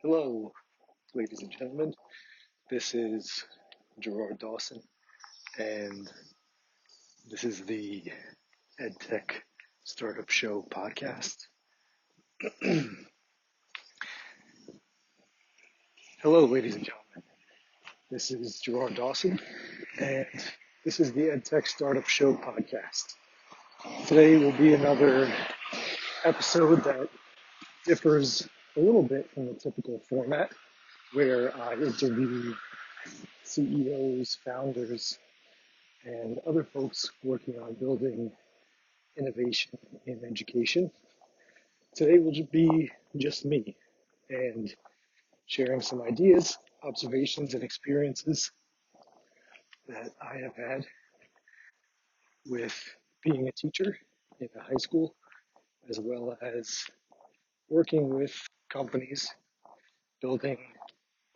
Hello, ladies and gentlemen. This is Gerard Dawson, and this is the Edtech Startup Show podcast. Hello, ladies and gentlemen. This is Gerard Dawson, and this is the Edtech Startup Show podcast. Today will be another episode that differs a little bit from the typical format, where I interview CEOs, founders, and other folks working on building innovation in education. Today will be just me and sharing some ideas, observations, and experiences that I have had with being a teacher in a high school, as well as working with companies building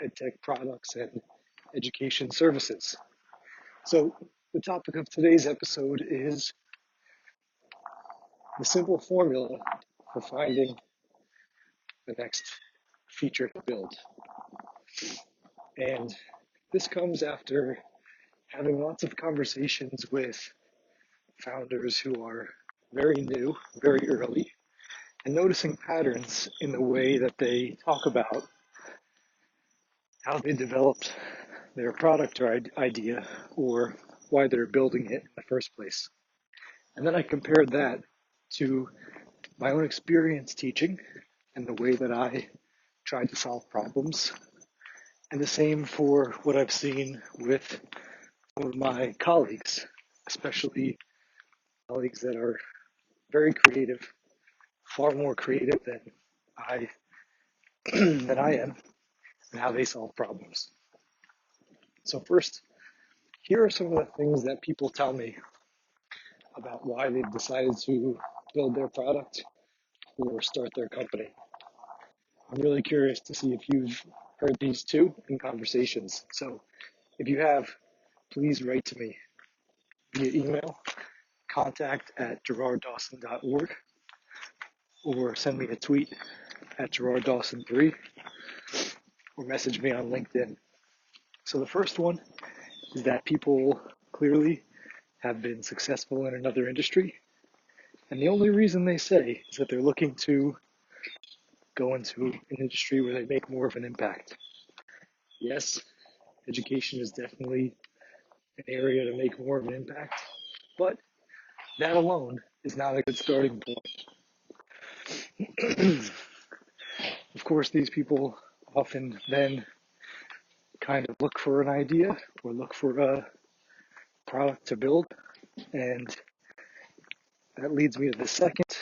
edtech products and education services. So the topic of today's episode is the simple formula for finding the next feature to build. And this comes after having lots of conversations with founders who are very new, very early, and noticing patterns in the way that they talk about how they developed their product or idea or why they're building it in the first place. And then I compared that to my own experience teaching and the way that I tried to solve problems, and the same for what I've seen with some of my colleagues, especially colleagues that are very creative, far more creative than I than I am, and how they solve problems. So first, here are some of the things that people tell me about why they've decided to build their product or start their company. I'm really curious to see if you've heard these too in conversations. So if you have, please write to me via email, contact@gerarddawson.org, or send me a tweet at GerardDawson3, or message me on LinkedIn. So the first one is that people clearly have been successful in another industry, and the only reason they say is that they're looking to go into an industry where they make more of an impact. Yes, education is definitely an area to make more of an impact, but that alone is not a good starting point. Of course, these people often then kind of look for an idea or look for a product to build, and that leads me to the second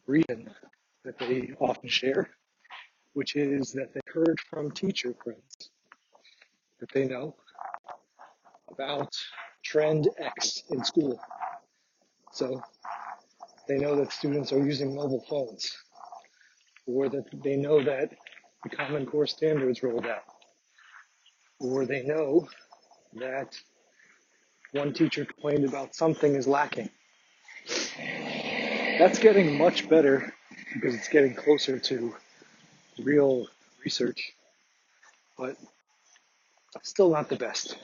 reason that they often share, which is that they heard from teacher friends that they know about trend X in school. So they know that students are using mobile phones, or that they know that the Common Core standards rolled out, or they know that one teacher complained about something is lacking. That's getting much better because it's getting closer to real research, but still not the best.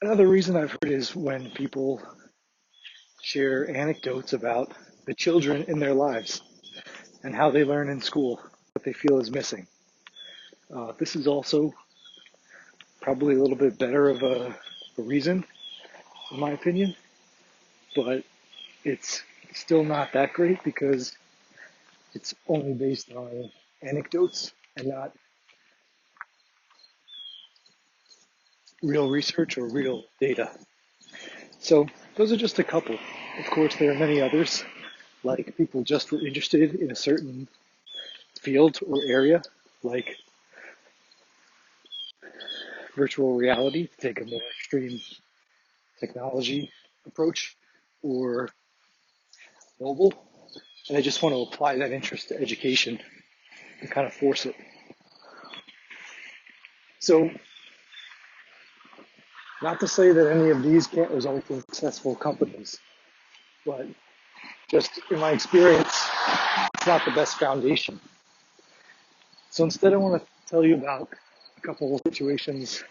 Another reason I've heard is when people share anecdotes about the children in their lives and how they learn in school, what they feel is missing. This is also probably a little bit better of a reason, in my opinion, but it's still not that great because it's only based on anecdotes and not real research or real data. So those are just a couple. Of course, there are many others, like people just were interested in a certain field or area, like virtual reality, to take a more extreme technology approach, or mobile, and they just want to apply that interest to education and kind of force it. So, not to say that any of these can't result in successful companies, but just in my experience, it's not the best foundation. So instead, I want to tell you about a couple of situations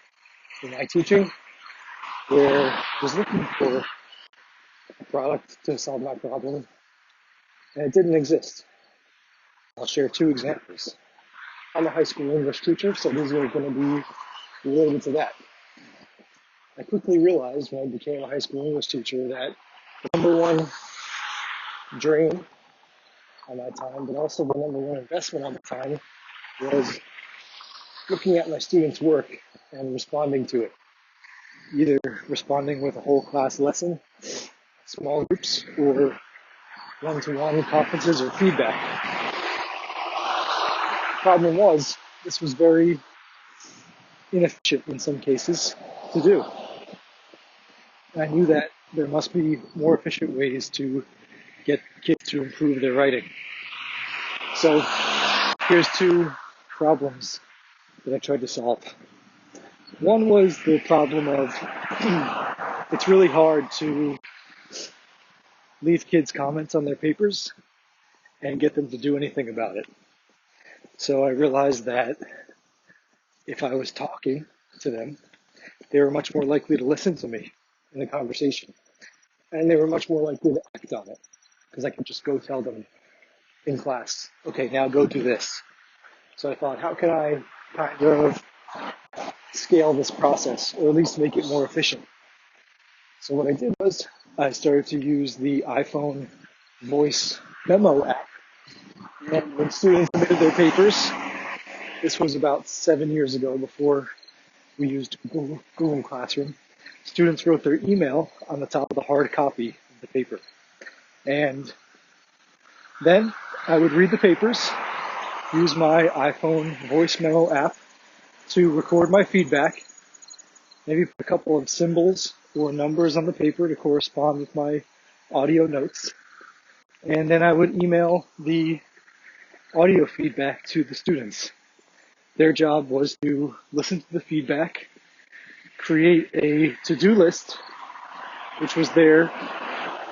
in my teaching where I was looking for a product to solve my problem and it didn't exist. I'll share two examples. I'm a high school English teacher, so these are going to be related to that. I quickly realized when I became a high school English teacher that the number one drain on my time, but also the number one investment on my time was looking at my students' work and responding to it. Either responding with a whole class lesson, small groups, or one-to-one conferences or feedback. The problem was, this was very inefficient in some cases to do. And I knew that there must be more efficient ways to get kids to improve their writing. So here's two problems that I tried to solve. One was the problem of it's really hard to leave kids comments on their papers and get them to do anything about it. So I realized that if I was talking to them, they were much more likely to listen to me in the conversation. And they were much more likely to act on it because I could just go tell them in class, okay, now go do this. So I thought, how can I kind of scale this process or at least make it more efficient? So what I did was I started to use the iPhone voice memo app. And when students submitted their papers, this was about 7 years ago before we used Google Classroom, students wrote their email on the top of the hard copy of the paper. And then I would read the papers, use my iPhone voice memo app to record my feedback, maybe put a couple of symbols or numbers on the paper to correspond with my audio notes. And then I would email the audio feedback to the students. Their job was to listen to the feedback, create a to-do list, which was their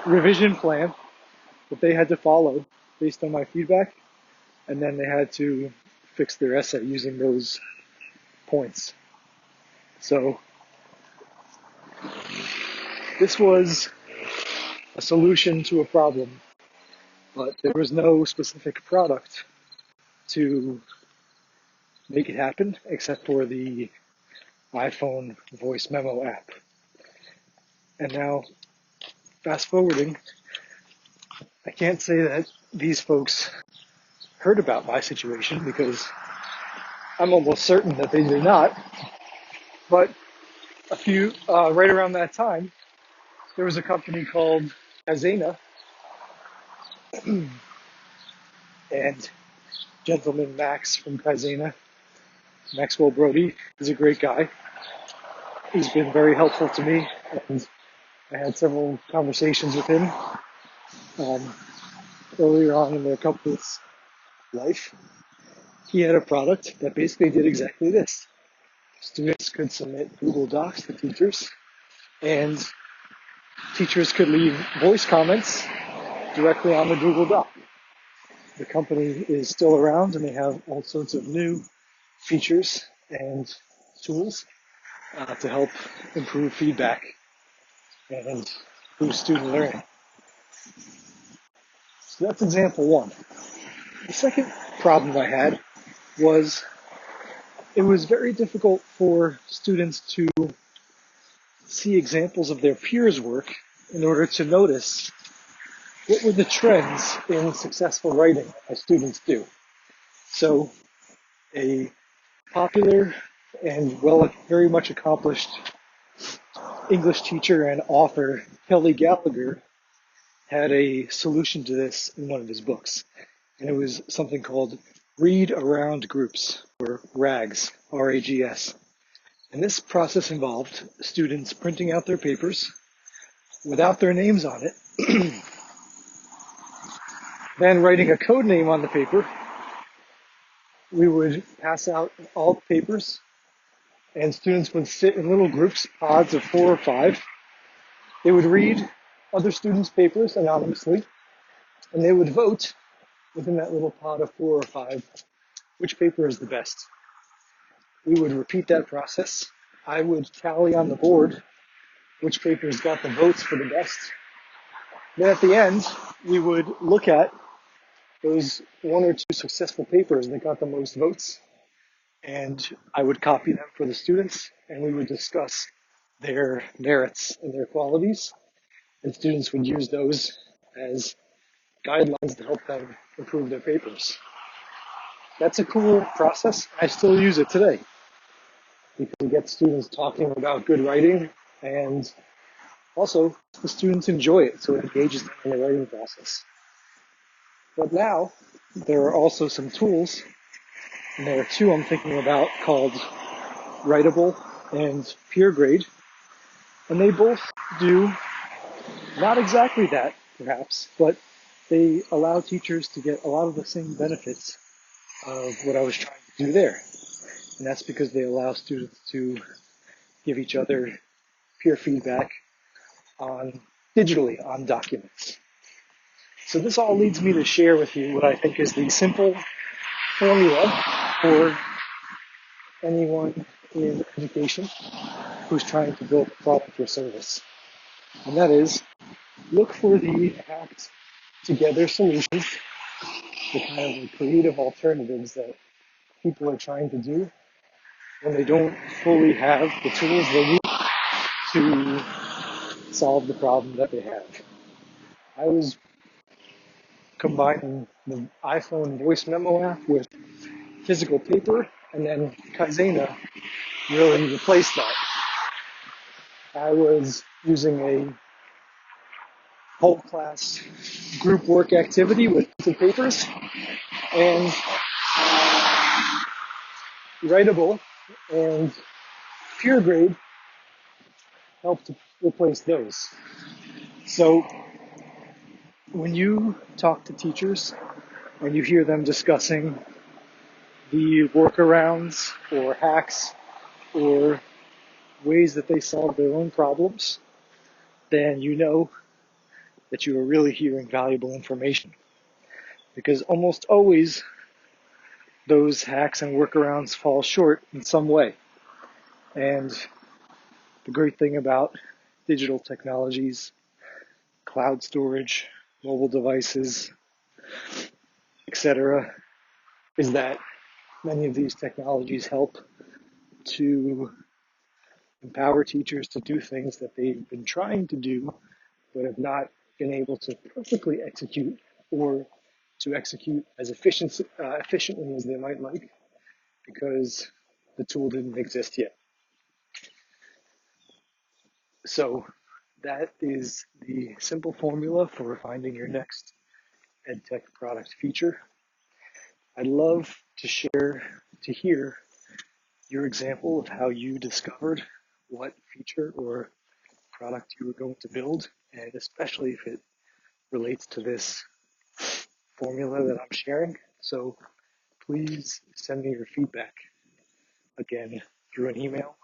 revision plan that they had to follow based on my feedback, and then they had to fix their essay using those points. So this was a solution to a problem, but there was no specific product to make it happen except for the iPhone voice memo app. And now, fast forwarding, I can't say that these folks heard about my situation because I'm almost certain that they did not. But right around that time, there was a company called Azena, and gentleman Max from Azena, Maxwell Brody, is a great guy. He's been very helpful to me, and I had several conversations with him earlier on in their company's life. He had a product that basically did exactly this. Students could submit Google Docs to teachers, and teachers could leave voice comments directly on the Google Doc. The company is still around, and they have all sorts of new features and tools to help improve feedback and boost student learning. So that's example one. The second problem I had was it was very difficult for students to see examples of their peers' work in order to notice what were the trends in successful writing as students do. So a popular and very much accomplished English teacher and author, Kelly Gallagher, had a solution to this in one of his books. And it was something called Read Around Groups, or RAGs, R-A-G-S. And this process involved students printing out their papers without their names on it, then writing a code name on the paper. We would pass out all the papers, and students would sit in little groups, pods of 4 or 5. They would read other students' papers anonymously, and they would vote within that little pod of 4 or 5 which paper is the best. We would repeat that process. I would tally on the board which papers got the votes for the best. Then at the end, we would look at those one or two successful papers that got the most votes, and I would copy them for the students, and we would discuss their merits and their qualities, and students would use those as guidelines to help them improve their papers. That's a cool process. I still use it today because it gets students talking about good writing, and also the students enjoy it, so it engages them in the writing process. But now there are also some tools, and there are two I'm thinking about called Writable and Peer Grade, and they both do not exactly that, perhaps, but they allow teachers to get a lot of the same benefits of what I was trying to do there. And that's because they allow students to give each other peer feedback digitally on documents. So this all leads me to share with you what I think is the simple formula for anyone in education who's trying to build a product or service. And that is, look for the hacked together solutions, the kind of creative alternatives that people are trying to do when they don't fully have the tools they need to solve the problem that they have. I was combining the iPhone voice memo app with physical paper, and then Kaizena really replaced that. I was using a whole class group work activity with some papers, and Writable and Peer Grade helped to replace those. So when you talk to teachers and you hear them discussing the workarounds or hacks or ways that they solve their own problems, then you know that you are really hearing valuable information. Because almost always those hacks and workarounds fall short in some way. And the great thing about digital technologies, cloud storage, mobile devices, etc., is that many of these technologies help to empower teachers to do things that they've been trying to do but have not been able to perfectly execute, or to execute as efficiently as they might like, because the tool didn't exist yet. So that is the simple formula for finding your next EdTech product feature. I'd love to hear your example of how you discovered what feature or product you were going to build, and especially if it relates to this formula that I'm sharing. So please send me your feedback, again, through an email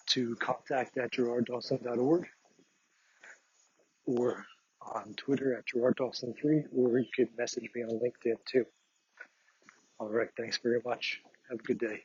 to contact@gerarddawson.org, or on Twitter @GerardDawson3, or you could message me on LinkedIn too. All right, thanks very much. Have a good day.